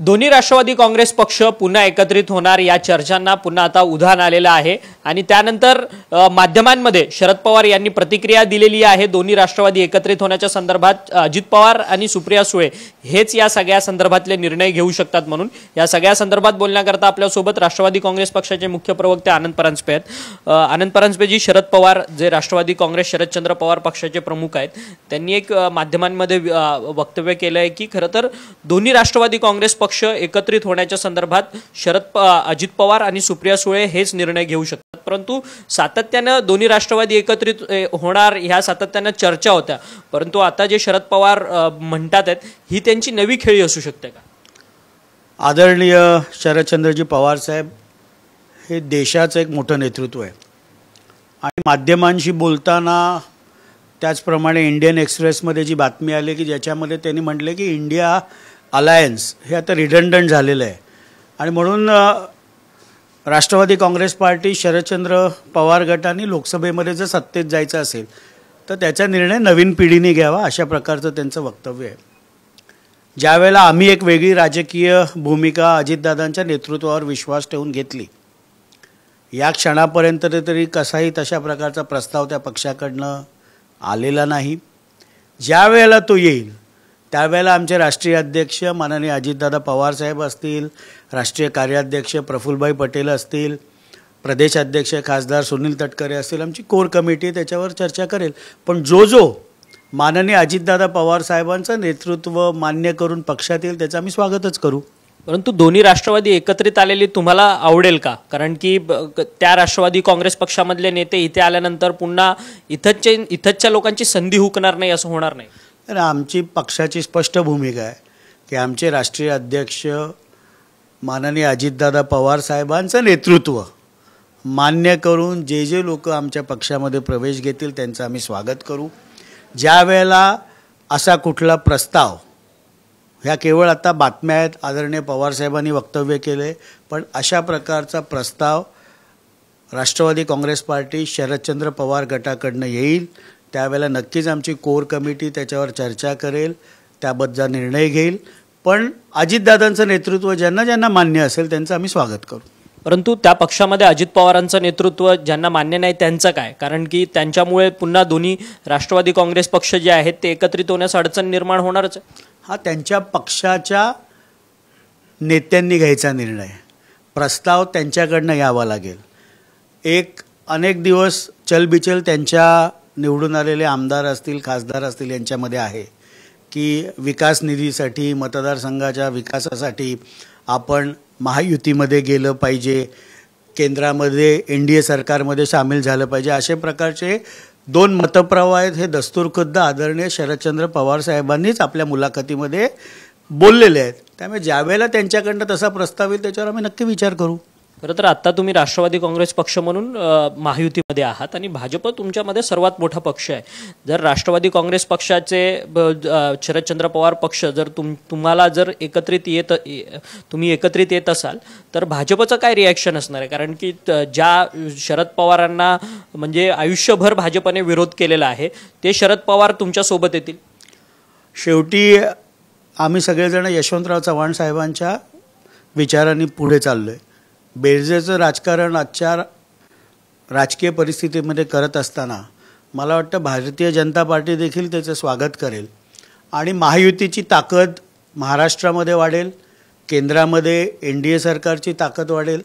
दोन्ही राष्ट्रवादी काँग्रेस पक्ष पुन्हा एकत्रित होणार या चर्चांना पुन्हा आता उधाण आलेलं आहे आणि त्यानंतर माध्यमांमध्ये शरद पवार यांनी प्रतिक्रिया दिलेली आहे। दोन्ही राष्ट्रवादी एकत्रित होण्याच्या संदर्भात अजित पवार आणि सुप्रिया सुळे हेच या सगळ्या संदर्भातले निर्णय घेऊ शकतात म्हणून या सगळ्या संदर्भात बोलण्याकरता आपल्या सोबत राष्ट्रवादी काँग्रेस पक्षाचे मुख्य प्रवक्ते आनंद परांजपे आहेत। आनंद परांजपे जी, शरद पवार जे राष्ट्रवादी काँग्रेस शरदचंद्र पवार पक्षाचे प्रमुख आहेत त्यांनी एक माध्यमांमध्ये वक्तव्य केलं आहे की खरं तर दोन्ही राष्ट्रवादी काँग्रेस पक्ष एकत्रित होण्याच्या संदर्भात अजित पवार आणि सुप्रिया सुळे हेच निर्णय घेऊ शकतात, परंतु सातत्याने दोन्ही राष्ट्रवादी एकत्रित होणार ह्या सातत्याने चर्चा होत्या, परंतु आता जे शरद पवार म्हणतात आहेत ही त्यांची नवी खेळी असू शकते का? आदरणीय शरदचंद्रजी पवार साहेब हे देशाचं एक मोठं नेतृत्व आहे आणि माध्यमांशी बोलताना त्याचप्रमाणे इंडियन एक्सप्रेसमध्ये जी बातमी आली की ज्याच्यामध्ये त्यांनी म्हटले की इंडिया अलायन्स हे आता रिडंडंट झालेलं आहे आणि म्हणून राष्ट्रवादी काँग्रेस पार्टी शरदचंद्र पवार गटाने लोकसभेमध्ये जर सत्तेत जायचं असेल तर त्याचा निर्णय नवीन पिढीने घ्यावा अशा प्रकारचं त्यांचं वक्तव्य आहे। ज्यावेळेला आम्ही एक वेगळी राजकीय भूमिका अजितदादांच्या नेतृत्वावर विश्वास ठेवून घेतली, या क्षणापर्यंत तरी कसाही तशा प्रकारचा प्रस्ताव त्या पक्षाकडनं आलेला नाही। ज्या वेळेला तो येईल त्यावेळेला आमचे राष्ट्रीय अध्यक्ष माननीय अजितदादा पवार साहेब असतील, राष्ट्रीय कार्याध्यक्ष प्रफुल्लभाई पटेल असतील, प्रदेश अध्यक्ष खासदार सुनील तटकरे असतील, आमची कोर कमिटी त्याच्यावर चर्चा करेल। पण जो माननीय अजितदादा पवार साहेबांचं नेतृत्व मान्य करून पक्षात येईल त्याचं आम्ही स्वागतच करू। परंतु दोन्ही राष्ट्रवादी एकत्रित आलेली तुम्हाला आवडेल का? कारण की त्या राष्ट्रवादी काँग्रेस पक्षामधले नेते इथे आल्यानंतर पुन्हा इथच्या लोकांची संधी हुकणार नाही असं होणार नाही? तर आमची पक्षाची स्पष्ट भूमिका आहे की आमचे राष्ट्रीय अध्यक्ष माननीय अजितदादा पवार साहेबांचं नेतृत्व मान्य करून जे लोक आमच्या पक्षामध्ये प्रवेश घेतील त्यांचं आम्ही स्वागत करू। ज्या वेळेला असा कुठला प्रस्ताव, ह्या केवळ आता बातम्या आहेत, आदरणीय पवार साहेबांनी वक्तव्य केले, पण अशा प्रकारचा प्रस्ताव राष्ट्रवादी काँग्रेस पार्टी शरदचंद्र पवार गटाकडनं येईल त्यावेळेला नक्कीच आमची कोर कमिटी त्याच्यावर चर्चा करेल, त्याबद्दल निर्णय घेईल। पण अजितदादांचं नेतृत्व ज्यांना मान्य असेल त्यांचं आम्ही स्वागत करू। परंतु त्या पक्षामध्ये अजित पवारांचं नेतृत्व ज्यांना मान्य नाही त्यांचं काय? कारण की त्यांच्यामुळे पुन्हा दोन्ही राष्ट्रवादी काँग्रेस पक्ष जे आहेत ते एकत्रित होण्यास अडचण निर्माण होणारच आहे। हा त्यांच्या पक्षाच्या नेत्यांनी घ्यायचा निर्णय, प्रस्ताव त्यांच्याकडनं यावा लागेल। अनेक दिवस चलबिचल त्यांच्या निवडून आलेले आमदार असतील, खासदार असतील यांच्यामध्ये आहे की विकास निधीसाठी, मतदारसंघाच्या विकासासाठी आपण महायुतीमध्ये गेलं पाहिजे, केंद्रामध्ये NDA सरकारमध्ये सामील झालं पाहिजे, अशा प्रकारचे दोन मतप्रवाह आहेत। हे दस्तूरखुद्द आदरणीय शरदचंद्र पवार साहेबांनीच आपल्या मुलाखतीमध्ये बोललेले आहेत। त्यामुळे ज्यावेळेला त्यांच्याकडनं तसा प्रस्ताव येईल त्याच्यावर आम्ही नक्की विचार करू। खरं तर आता तुम्ही राष्ट्रवादी काँग्रेस पक्ष म्हणून महायुतीमध्ये आहात आणि भाजप तुमच्यामध्ये सर्वात मोठा पक्ष आहे। जर राष्ट्रवादी काँग्रेस पक्षाचे शरदचंद्र पवार पक्ष जर तुम्हाला जर तुम्ही एकत्रित येत असाल तर भाजपचं काय रिॲक्शन असणार आहे? कारण की ज्या शरद पवारांना म्हणजे आयुष्यभर भाजपने विरोध केलेला आहे ते शरद पवार तुमच्यासोबत येतील। शेवटी आम्ही सगळेजण यशवंतराव चव्हाण साहेबांच्या विचारांनी पुढे चाललो आहे। बेरजेचं राजकारण आजच्या राजकीय परिस्थितीमध्ये करत असताना मला वाटतं भारतीय जनता पार्टी देखील त्याचं स्वागत करेल आणि महायुतीची ताकद महाराष्ट्रामध्ये वाढेल, केंद्रामध्ये NDA सरकारची ताकद वाढेल।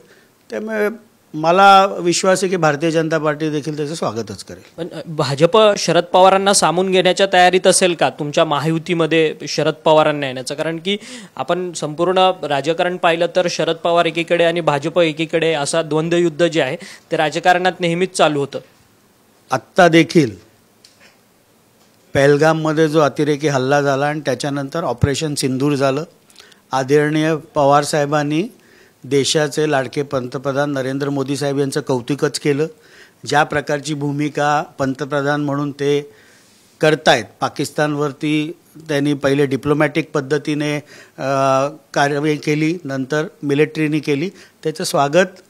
त्यामुळे मला विश्वास आहे की भारतीय जनता पार्टी देखील त्याचं स्वागतच करेल। पण भाजप शरद पवारांना सामून घेण्याच्या तयारीत असेल का तुमच्या महायुतीमध्ये शरद पवारांना येण्याचं? कारण की आपण संपूर्ण राजकारण पाहिलं तर शरद पवार एकीकडे आणि भाजप एकीकडे असा द्वंद्वयुद्ध जे आहे ते राजकारणात नेहमीच चालू होतं। आत्ता देखील पहलगाममध्ये जो अतिरेकी हल्ला झाला आणि त्याच्यानंतर ऑपरेशन सिंदूर झालं, आदरणीय पवार साहेबांनी देशाचे लाडके पंतप्रधान नरेंद्र मोदी साहेब यांचं कौतुकच केलं। ज्या प्रकारची भूमिका पंतप्रधान म्हणून ते करतायत, पाकिस्तानवरती त्यांनी पहिले डिप्लोमॅटिक पद्धतीने कार्यवाही केली, नंतर मिलिटरीने केली, त्याचं स्वागत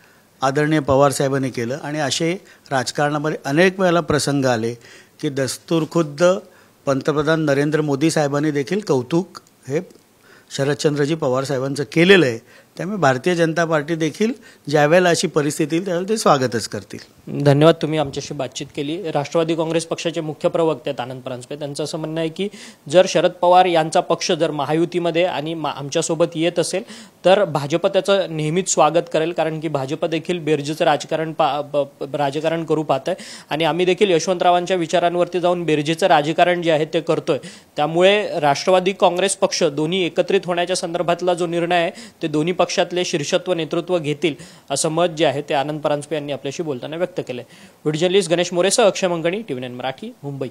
आदरणीय पवार साहेबांनी केलं। आणि असे राजकारणामध्ये अनेक वेळेला प्रसंग आले की दस्तूरखुद्द पंतप्रधान नरेंद्र मोदी साहेबांनी देखील कौतुक हे शरदचंद्रजी पवार साहेबांचं केलेलं आहे. त्यामुळे भारतीय जनता पार्टी देखील ज्यावेळेला अशी परिस्थिती येईल त्यावेळेला ते स्वागतच करतील. धन्यवाद, तुम्ही आमच्याशी बातचीत केली. राष्ट्रवादी काँग्रेस पक्षाचे मुख्य प्रवक्ते आहेत आनंद परांजपे, त्यांचं असं म्हणणं आहे की जर शरद पवार यांचा पक्ष जर महायुतीमध्ये आणि आमच्यासोबत येत असेल तर भाजप त्याचं नेहमीच स्वागत करेल, कारण की भाजप देखील बेरजेचं राजकारण करू पाहत आहे आणि आम्ही देखील यशवंतरावांच्या विचारांवरती जाऊन बेरजेचं राजकारण जे आहे ते करतोय. त्यामुळे राष्ट्रवादी काँग्रेस पक्ष दोन्ही एकत्रित होण्याच्या संदर्भातला जो निर्णय आहे ते दोन्ही पक्षातले शीर्षत्व नेतृत्व घेतील असं मत जे आहे ते आनंद परांजपे यांनी आपल्याशी बोलताना व्यक्त केलंय. व्हिडिओ जर्नलिस्ट गणेश मोरेसह अक्षय मंगणी, TV9 मराठी, मुंबई.